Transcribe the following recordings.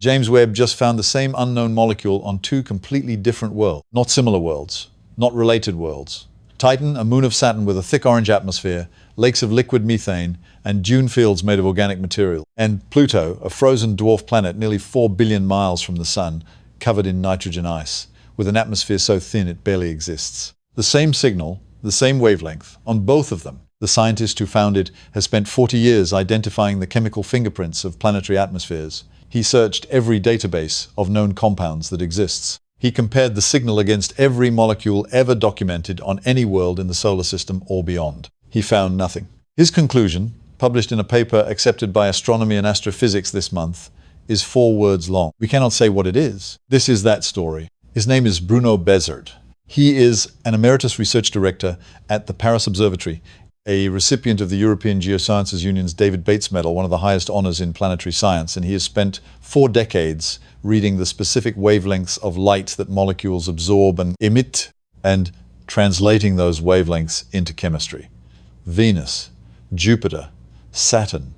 James Webb just found the same unknown molecule on two completely different worlds. Not similar worlds, not related worlds. Titan, a moon of Saturn with a thick orange atmosphere, lakes of liquid methane, and dune fields made of organic material. And Pluto, a frozen dwarf planet nearly 4 billion miles from the Sun, covered in nitrogen ice, with an atmosphere so thin it barely exists. The same signal, the same wavelength, on both of them. The scientist who found it has spent 40 years identifying the chemical fingerprints of planetary atmospheres. He searched every database of known compounds that exists. He compared the signal against every molecule ever documented on any world in the solar system or beyond. He found nothing. His conclusion, published in a paper accepted by Astronomy and Astrophysics this month, is 4 words long. We cannot say what it is. This is that story. His name is Bruno Bézard. He is an emeritus research director at the Paris Observatory, a recipient of the European Geosciences Union's David Bates Medal, one of the highest honors in planetary science, and he has spent 4 decades reading the specific wavelengths of light that molecules absorb and emit, and translating those wavelengths into chemistry. Venus, Jupiter, Saturn,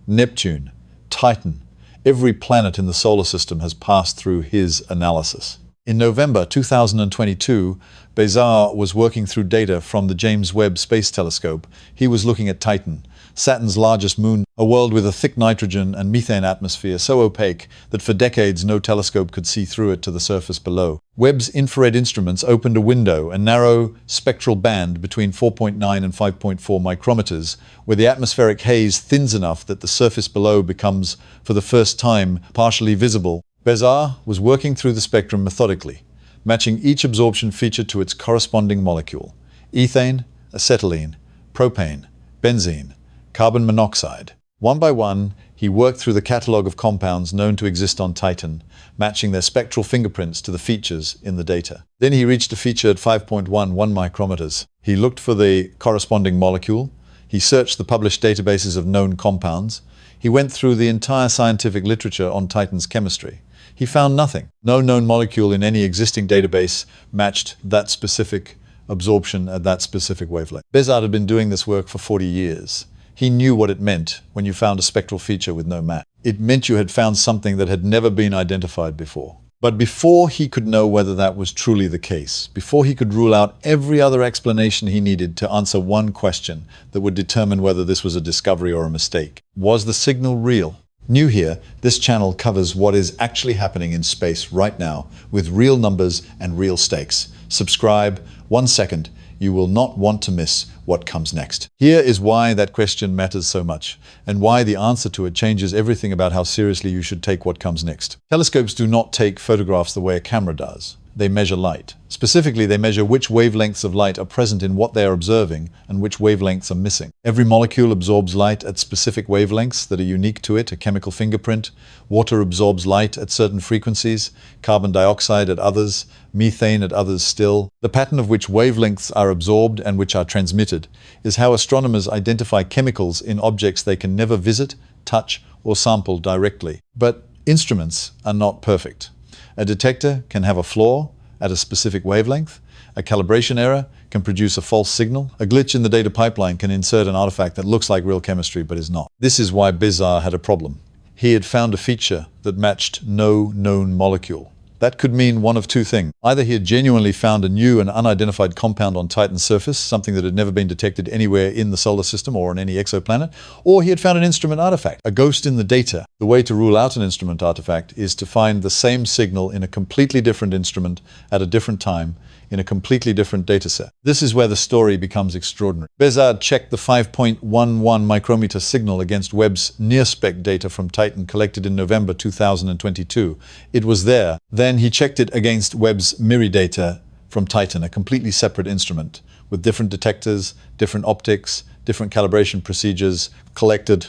Neptune, Titan, every planet in the solar system has passed through his analysis. In November 2022, Bézard was working through data from the James Webb Space Telescope. He was looking at Titan, Saturn's largest moon, a world with a thick nitrogen and methane atmosphere so opaque that for decades no telescope could see through it to the surface below. Webb's infrared instruments opened a window, a narrow spectral band between 4.9 and 5.4 micrometers, where the atmospheric haze thins enough that the surface below becomes, for the first time, partially visible. Bézard was working through the spectrum methodically, matching each absorption feature to its corresponding molecule: ethane, acetylene, propane, benzene, carbon monoxide. One by one, he worked through the catalogue of compounds known to exist on Titan, matching their spectral fingerprints to the features in the data. Then he reached a feature at 5.11 micrometers. He looked for the corresponding molecule. He searched the published databases of known compounds. He went through the entire scientific literature on Titan's chemistry. He found nothing. No known molecule in any existing database matched that specific absorption at that specific wavelength. Bézard had been doing this work for 40 years. He knew what it meant when you found a spectral feature with no match. It meant you had found something that had never been identified before. But before he could know whether that was truly the case, before he could rule out every other explanation he needed to answer one question that would determine whether this was a discovery or a mistake: was the signal real? New here, this channel covers what is actually happening in space right now, with real numbers and real stakes. Subscribe. 1 second. You will not want to miss what comes next. Here is why that question matters so much, and why the answer to it changes everything about how seriously you should take what comes next. Telescopes do not take photographs the way a camera does. They measure light. Specifically, they measure which wavelengths of light are present in what they are observing and which wavelengths are missing. Every molecule absorbs light at specific wavelengths that are unique to it, a chemical fingerprint. Water absorbs light at certain frequencies, carbon dioxide at others, methane at others still. The pattern of which wavelengths are absorbed and which are transmitted is how astronomers identify chemicals in objects they can never visit, touch, or sample directly. But instruments are not perfect. A detector can have a flaw at a specific wavelength. A calibration error can produce a false signal. A glitch in the data pipeline can insert an artifact that looks like real chemistry but is not. This is why Bézard had a problem. He had found a feature that matched no known molecule. That could mean one of two things. Either he had genuinely found a new and unidentified compound on Titan's surface, something that had never been detected anywhere in the solar system or on any exoplanet, or he had found an instrument artifact, a ghost in the data. The way to rule out an instrument artifact is to find the same signal in a completely different instrument at a different time, in a completely different dataset. This is where the story becomes extraordinary. Bézard checked the 5.11 micrometer signal against Webb's near-spec data from Titan collected in November 2022. It was there. Then he checked it against Webb's MIRI data from Titan, a completely separate instrument, with different detectors, different optics, different calibration procedures, collected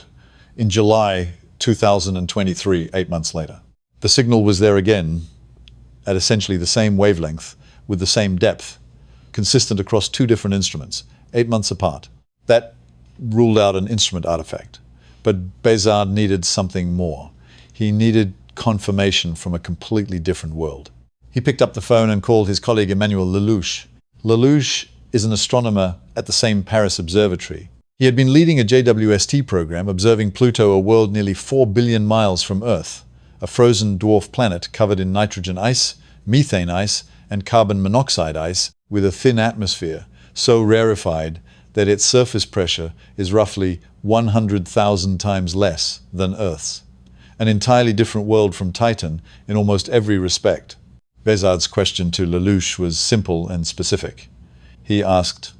in July 2023, 8 months later. The signal was there again, at essentially the same wavelength, with the same depth, consistent across 2 different instruments, 8 months apart. That ruled out an instrument artifact. But Bézard needed something more. He needed confirmation from a completely different world. He picked up the phone and called his colleague Emmanuel Lellouch. Lellouch is an astronomer at the same Paris Observatory. He had been leading a JWST program observing Pluto, a world nearly 4 billion miles from Earth, a frozen dwarf planet covered in nitrogen ice, methane ice, and carbon monoxide ice with a thin atmosphere, so rarefied that its surface pressure is roughly 100,000 times less than Earth's. An entirely different world from Titan in almost every respect. Bézard's question to Lellouch was simple and specific. He asked,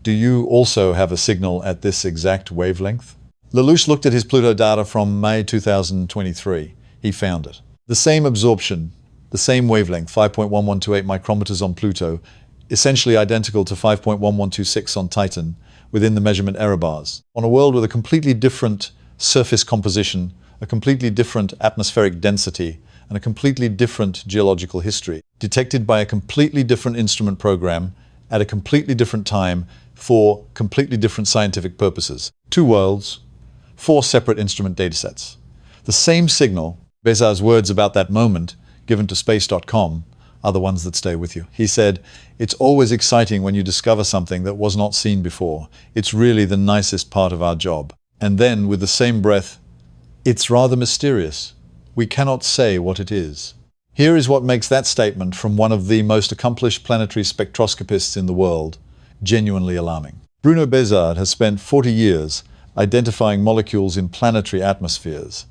"Do you also have a signal at this exact wavelength?" Lellouch looked at his Pluto data from May 2023. He found it. The same absorption, the same wavelength, 5.1128 micrometers on Pluto, essentially identical to 5.1126 on Titan, within the measurement error bars. On a world with a completely different surface composition, a completely different atmospheric density, and a completely different geological history, detected by a completely different instrument program at a completely different time for completely different scientific purposes. Two worlds, four separate instrument datasets. The same signal, Bézard's words about that moment, given to space.com, are the ones that stay with you. He said, "It's always exciting when you discover something that was not seen before. It's really the nicest part of our job." And then, with the same breath, "It's rather mysterious. We cannot say what it is." Here is what makes that statement from one of the most accomplished planetary spectroscopists in the world genuinely alarming. Bruno Bézard has spent 40 years identifying molecules in planetary atmospheres.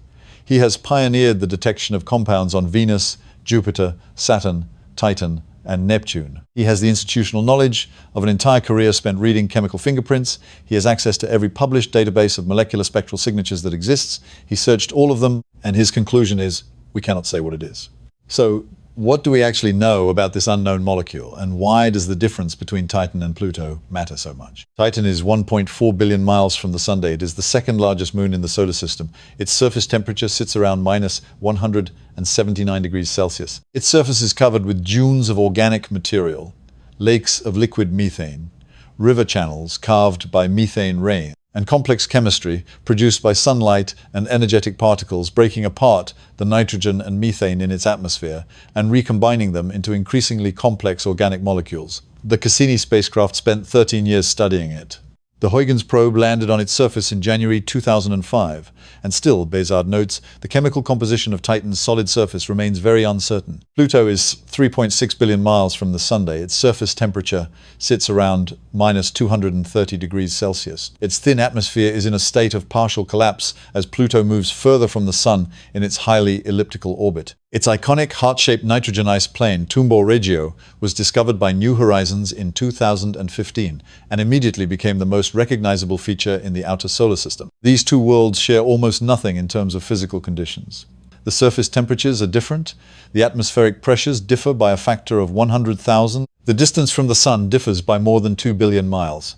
He has pioneered the detection of compounds on Venus, Jupiter, Saturn, Titan, and Neptune. He has the institutional knowledge of an entire career spent reading chemical fingerprints. He has access to every published database of molecular spectral signatures that exists. He searched all of them, and his conclusion is, we cannot say what it is. So, what do we actually know about this unknown molecule, and why does the difference between Titan and Pluto matter so much? Titan is 1.4 billion miles from the Sun. It is the second largest moon in the solar system. Its surface temperature sits around minus 179 degrees Celsius. Its surface is covered with dunes of organic material, lakes of liquid methane, river channels carved by methane rain, and complex chemistry produced by sunlight and energetic particles breaking apart the nitrogen and methane in its atmosphere and recombining them into increasingly complex organic molecules. The Cassini spacecraft spent 13 years studying it. The Huygens probe landed on its surface in January 2005, and still, Bézard notes, the chemical composition of Titan's solid surface remains very uncertain. Pluto is 3.6 billion miles from the Sun. Its surface temperature sits around minus 230 degrees Celsius. Its thin atmosphere is in a state of partial collapse as Pluto moves further from the Sun in its highly elliptical orbit. Its iconic heart-shaped nitrogen ice plain, Tumbo Regio, was discovered by New Horizons in 2015 and immediately became the most recognizable feature in the outer solar system. These two worlds share almost nothing in terms of physical conditions. The surface temperatures are different, the atmospheric pressures differ by a factor of 100,000, the distance from the Sun differs by more than 2 billion miles.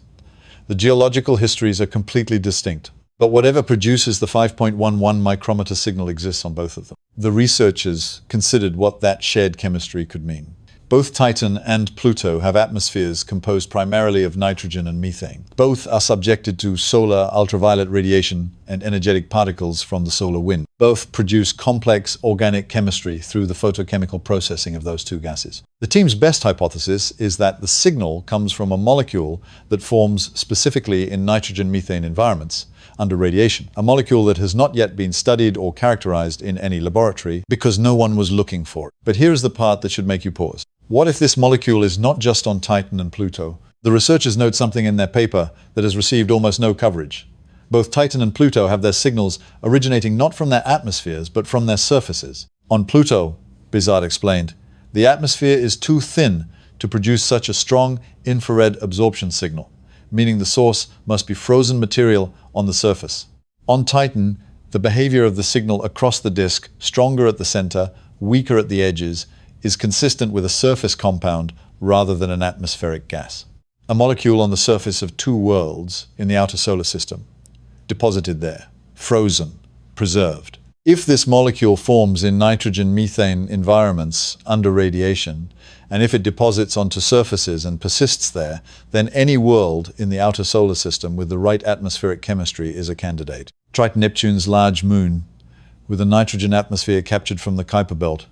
The geological histories are completely distinct. But whatever produces the 5.11 micrometer signal exists on both of them. The researchers considered what that shared chemistry could mean. Both Titan and Pluto have atmospheres composed primarily of nitrogen and methane. Both are subjected to solar ultraviolet radiation and energetic particles from the solar wind. Both produce complex organic chemistry through the photochemical processing of those two gases. The team's best hypothesis is that the signal comes from a molecule that forms specifically in nitrogen-methane environments under radiation, a molecule that has not yet been studied or characterized in any laboratory because no one was looking for it. But here is the part that should make you pause. What if this molecule is not just on Titan and Pluto? The researchers note something in their paper that has received almost no coverage. Both Titan and Pluto have their signals originating not from their atmospheres, but from their surfaces. On Pluto, Bézard explained, the atmosphere is too thin to produce such a strong infrared absorption signal, meaning the source must be frozen material on the surface. On Titan, the behavior of the signal across the disk, stronger at the center, weaker at the edges, is consistent with a surface compound rather than an atmospheric gas. A molecule on the surface of two worlds in the outer solar system, deposited there, frozen, preserved. If this molecule forms in nitrogen-methane environments under radiation, and if it deposits onto surfaces and persists there, then any world in the outer solar system with the right atmospheric chemistry is a candidate. Triton Neptune's large moon, with a nitrogen atmosphere captured from the Kuiper belt.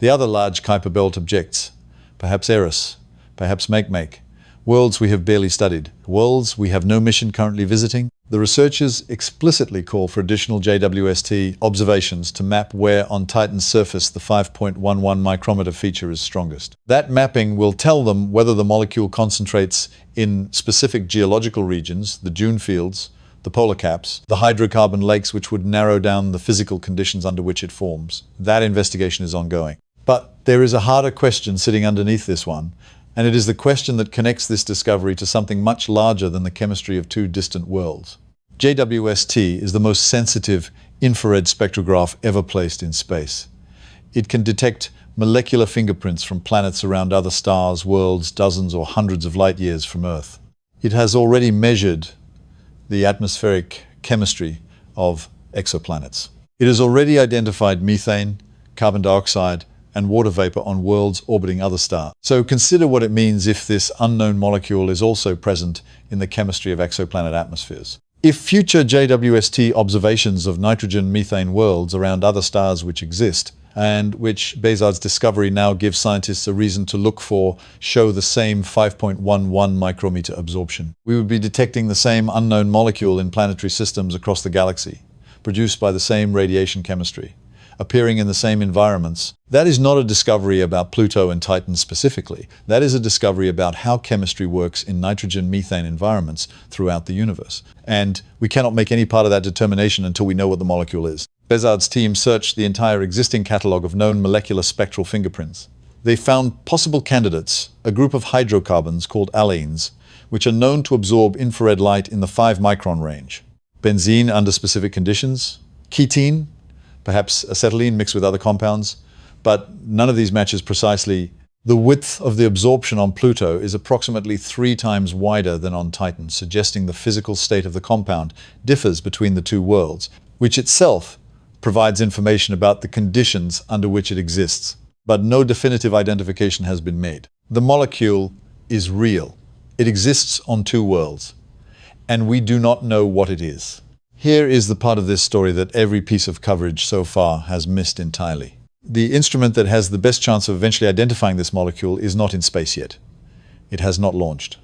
The other large Kuiper belt objects, perhaps Eris, perhaps Makemake, worlds we have barely studied, worlds we have no mission currently visiting. The researchers explicitly call for additional JWST observations to map where on Titan's surface the 5.11 micrometer feature is strongest. That mapping will tell them whether the molecule concentrates in specific geological regions, the dune fields, the polar caps, the hydrocarbon lakes, which would narrow down the physical conditions under which it forms. That investigation is ongoing. But there is a harder question sitting underneath this one, and it is the question that connects this discovery to something much larger than the chemistry of two distant worlds. JWST is the most sensitive infrared spectrograph ever placed in space. It can detect molecular fingerprints from planets around other stars, worlds, dozens or hundreds of light years from Earth. It has already measured the atmospheric chemistry of exoplanets. It has already identified methane, carbon dioxide, and water vapor on worlds orbiting other stars. So consider what it means if this unknown molecule is also present in the chemistry of exoplanet atmospheres. If future JWST observations of nitrogen-methane worlds around other stars which exist, and which Bézard's discovery now gives scientists a reason to look for, show the same 5.11 micrometer absorption, we would be detecting the same unknown molecule in planetary systems across the galaxy, produced by the same radiation chemistry, appearing in the same environments. That is not a discovery about Pluto and Titan specifically. That is a discovery about how chemistry works in nitrogen-methane environments throughout the universe. And we cannot make any part of that determination until we know what the molecule is. Bézard's team searched the entire existing catalogue of known molecular spectral fingerprints. They found possible candidates, a group of hydrocarbons called allenes, which are known to absorb infrared light in the 5-micron range. Benzene under specific conditions, ketene, perhaps acetylene mixed with other compounds, but none of these matches precisely. The width of the absorption on Pluto is approximately 3 times wider than on Titan, suggesting the physical state of the compound differs between the two worlds, which itself provides information about the conditions under which it exists. But no definitive identification has been made. The molecule is real. It exists on two worlds, and we do not know what it is. Here is the part of this story that every piece of coverage so far has missed entirely. The instrument that has the best chance of eventually identifying this molecule is not in space yet. It has not launched,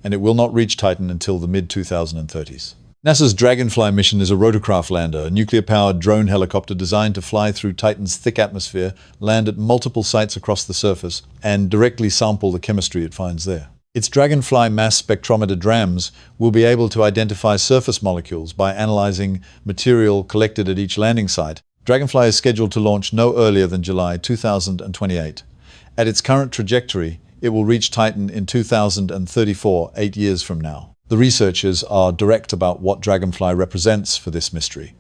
and it will not reach Titan until the mid-2030s. NASA's Dragonfly mission is a rotorcraft lander, a nuclear-powered drone helicopter designed to fly through Titan's thick atmosphere, land at multiple sites across the surface, and directly sample the chemistry it finds there. Its Dragonfly mass spectrometer DRAMs will be able to identify surface molecules by analyzing material collected at each landing site. Dragonfly is scheduled to launch no earlier than July 2028. At its current trajectory, it will reach Titan in 2034, 8 years from now. The researchers are direct about what Dragonfly represents for this mystery.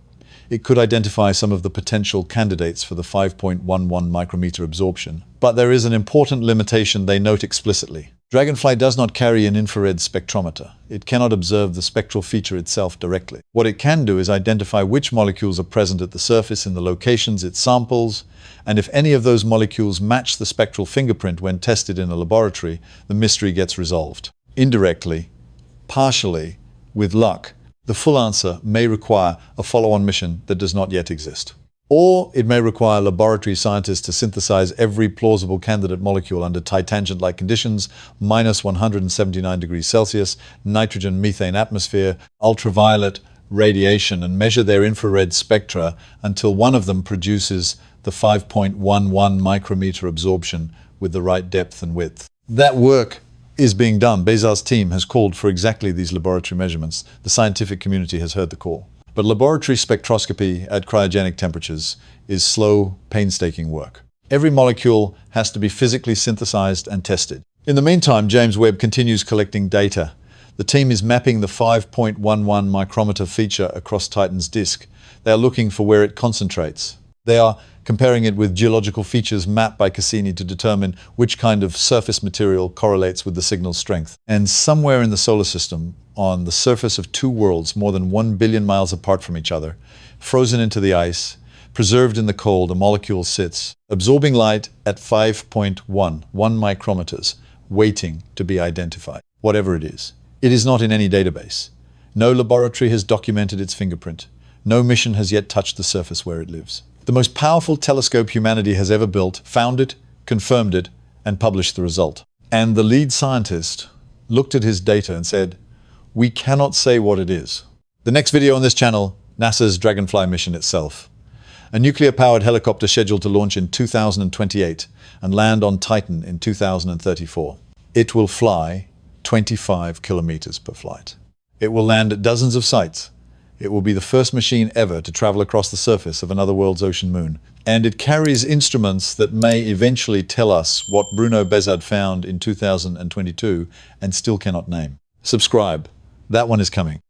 It could identify some of the potential candidates for the 5.11 micrometer absorption. But there is an important limitation they note explicitly. Dragonfly does not carry an infrared spectrometer. It cannot observe the spectral feature itself directly. What it can do is identify which molecules are present at the surface in the locations it samples, and if any of those molecules match the spectral fingerprint when tested in a laboratory, the mystery gets resolved. Indirectly, partially, with luck, the full answer may require a follow-on mission that does not yet exist. Or it may require laboratory scientists to synthesize every plausible candidate molecule under titangent-like conditions, minus 179 degrees Celsius, nitrogen-methane atmosphere, ultraviolet radiation, and measure their infrared spectra until one of them produces the 5.11 micrometer absorption with the right depth and width. That work is being done. Bézard's team has called for exactly these laboratory measurements. The scientific community has heard the call. But laboratory spectroscopy at cryogenic temperatures is slow, painstaking work. Every molecule has to be physically synthesized and tested. In the meantime, James Webb continues collecting data. The team is mapping the 5.11 micrometer feature across Titan's disk. They are looking for where it concentrates. They are comparing it with geological features mapped by Cassini to determine which kind of surface material correlates with the signal's strength. And somewhere in the solar system, on the surface of two worlds more than 1 billion miles apart from each other, frozen into the ice, preserved in the cold, a molecule sits, absorbing light at 5.11 micrometers, waiting to be identified, whatever it is. It is not in any database. No laboratory has documented its fingerprint. No mission has yet touched the surface where it lives. The most powerful telescope humanity has ever built found it, confirmed it, and published the result. And the lead scientist looked at his data and said, "We cannot say what it is. The next video on this channel, NASA's Dragonfly mission itself. A nuclear-powered helicopter scheduled to launch in 2028 and land on Titan in 2034. It will fly 25 kilometers per flight. It will land at dozens of sites. It will be the first machine ever to travel across the surface of another world's ocean moon. And it carries instruments that may eventually tell us what Bruno Bézard found in 2022 and still cannot name. Subscribe. That one is coming.